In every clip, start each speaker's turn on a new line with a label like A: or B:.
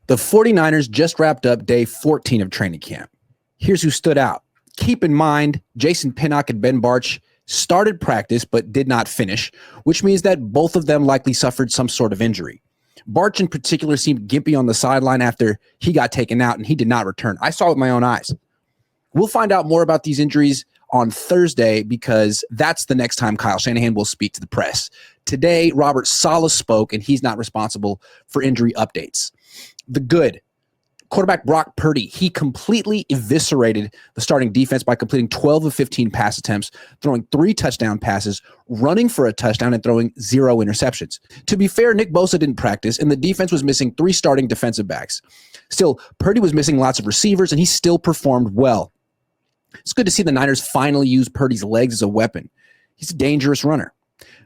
A: The 49ers just wrapped up day 14 of training camp. Here's who stood out. Keep in mind, Jason Pinnock and Ben Bartch started practice but did not finish, which means that both of them likely suffered some sort of injury. Bartch in particular seemed gimpy on the sideline after he got taken out, and he did not return. I saw it with my own eyes. We'll find out more about these injuries on Thursday because that's the next time Kyle Shanahan will speak to the press. Today, Robert Saleh spoke, and he's not responsible for injury updates. The good. Quarterback Brock Purdy, he completely eviscerated the starting defense by completing 12 of 15 pass attempts, throwing 3 touchdown passes, running for a touchdown, and throwing 0 interceptions. To be fair, Nick Bosa didn't practice, and the defense was missing 3 starting defensive backs. Still, Purdy was missing lots of receivers, and he still performed well. It's good to see the Niners finally use Purdy's legs as a weapon. He's a dangerous runner.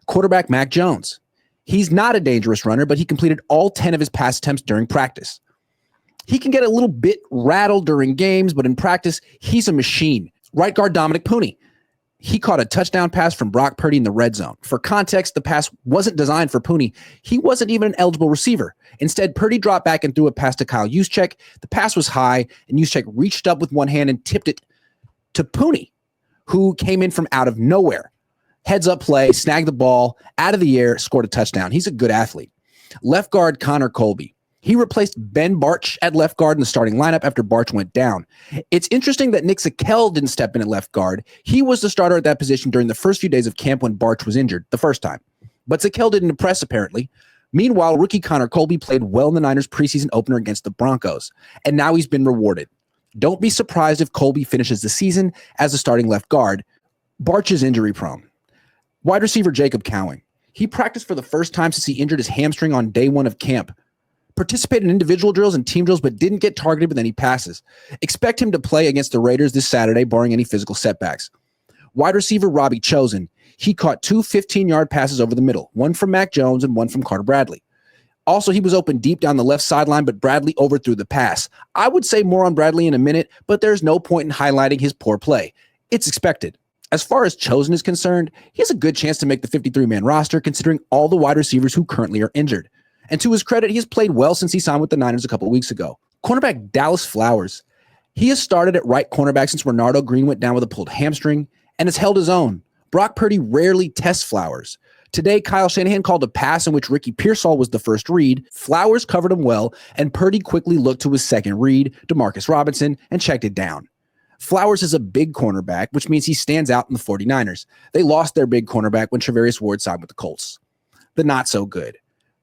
A: Quarterback Mac Jones. He's not a dangerous runner, but he completed all 10 of his pass attempts during practice. He can get a little bit rattled during games, but in practice, he's a machine. Right guard Dominic Pooney. He caught a touchdown pass from Brock Purdy in the red zone. For context, the pass wasn't designed for Pooney. He wasn't even an eligible receiver. Instead, Purdy dropped back and threw a pass to Kyle Juszczyk. The pass was high, and Juszczyk reached up with one hand and tipped it to Pooney, who came in from out of nowhere. Heads up play, snagged the ball, out of the air, scored a touchdown. He's a good athlete. Left guard Connor Colby. He replaced Ben Bartch at left guard in the starting lineup after Bartch went down. It's interesting that Nick Zakelj didn't step in at left guard. He was the starter at that position during the first few days of camp when Bartch was injured the first time. But Zakelj didn't impress, apparently. Meanwhile, rookie Connor Colby played well in the Niners preseason opener against the Broncos, and now he's been rewarded. Don't be surprised if Colby finishes the season as the starting left guard. Bartch is injury prone. Wide receiver Jacob Cowing. He practiced for the first time since he injured his hamstring on day 1 of camp. Participated in individual drills and team drills, but didn't get targeted with any passes. Expect him to play against the Raiders this Saturday, barring any physical setbacks. Wide receiver Robbie Chosen. He caught 2 15-yard passes over the middle, one from Mac Jones and one from Carter Bradley. Also, he was open deep down the left sideline, but Bradley overthrew the pass. I would say more on Bradley in a minute, but there's no point in highlighting his poor play. It's expected. As far as Chosen is concerned, he has a good chance to make the 53-man roster considering all the wide receivers who currently are injured. And to his credit, he has played well since he signed with the Niners a couple of weeks ago. Cornerback Dallas Flowers. He has started at right cornerback since Renardo Green went down with a pulled hamstring and has held his own. Brock Purdy rarely tests Flowers. Today, Kyle Shanahan called a pass in which Ricky Pearsall was the first read. Flowers covered him well, and Purdy quickly looked to his second read, Demarcus Robinson, and checked it down. Flowers is a big cornerback, which means he stands out in the 49ers. They lost their big cornerback when Travarius Ward signed with the Colts. The not so good.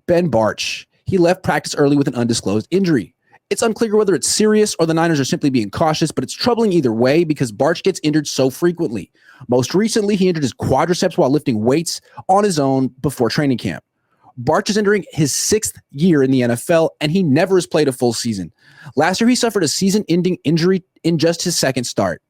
A: Ben Bartch. He left practice early with an undisclosed injury. It's unclear whether it's serious or the Niners are simply being cautious, but it's troubling either way because Bartch gets injured so frequently. Most recently, he injured his quadriceps while lifting weights on his own before training camp. Bartch is entering his 6th year in the NFL, and he never has played a full season. Last year, he suffered a season-ending injury in just his 2nd start.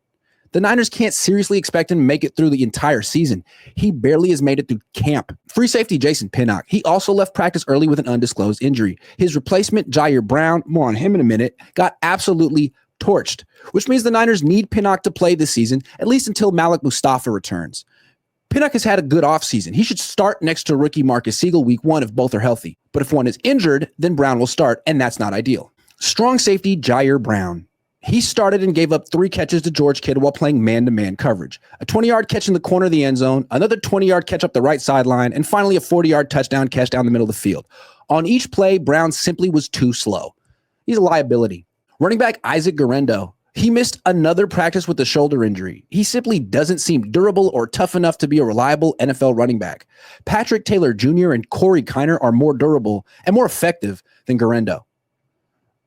A: The Niners can't seriously expect him to make it through the entire season. He barely has made it through camp. Free safety Jason Pinnock. He also left practice early with an undisclosed injury. His replacement, Jair Brown, more on him in a minute, got absolutely torched, which means the Niners need Pinnock to play this season, at least until Malik Mustafa returns. Pinnock has had a good offseason. He should start next to rookie Marcus Siegel week 1 if both are healthy. But if one is injured, then Brown will start, and that's not ideal. Strong safety Jair Brown. He started and gave up 3 catches to George Kittle while playing man-to-man coverage. A 20-yard catch in the corner of the end zone, another 20-yard catch up the right sideline, and finally a 40-yard touchdown catch down the middle of the field. On each play, Brown simply was too slow. He's a liability. Running back Isaac Guerrero. He missed another practice with a shoulder injury. He simply doesn't seem durable or tough enough to be a reliable NFL running back. Patrick Taylor Jr. and Corey Kiner are more durable and more effective than Guerrero.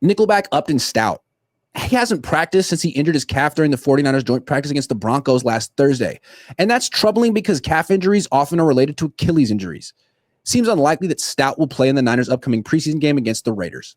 A: Nickelback Upton Stout. He hasn't practiced since he injured his calf during the 49ers joint practice against the Broncos last Thursday. And that's troubling because calf injuries often are related to Achilles injuries. Seems unlikely that Stout will play in the Niners' upcoming preseason game against the Raiders.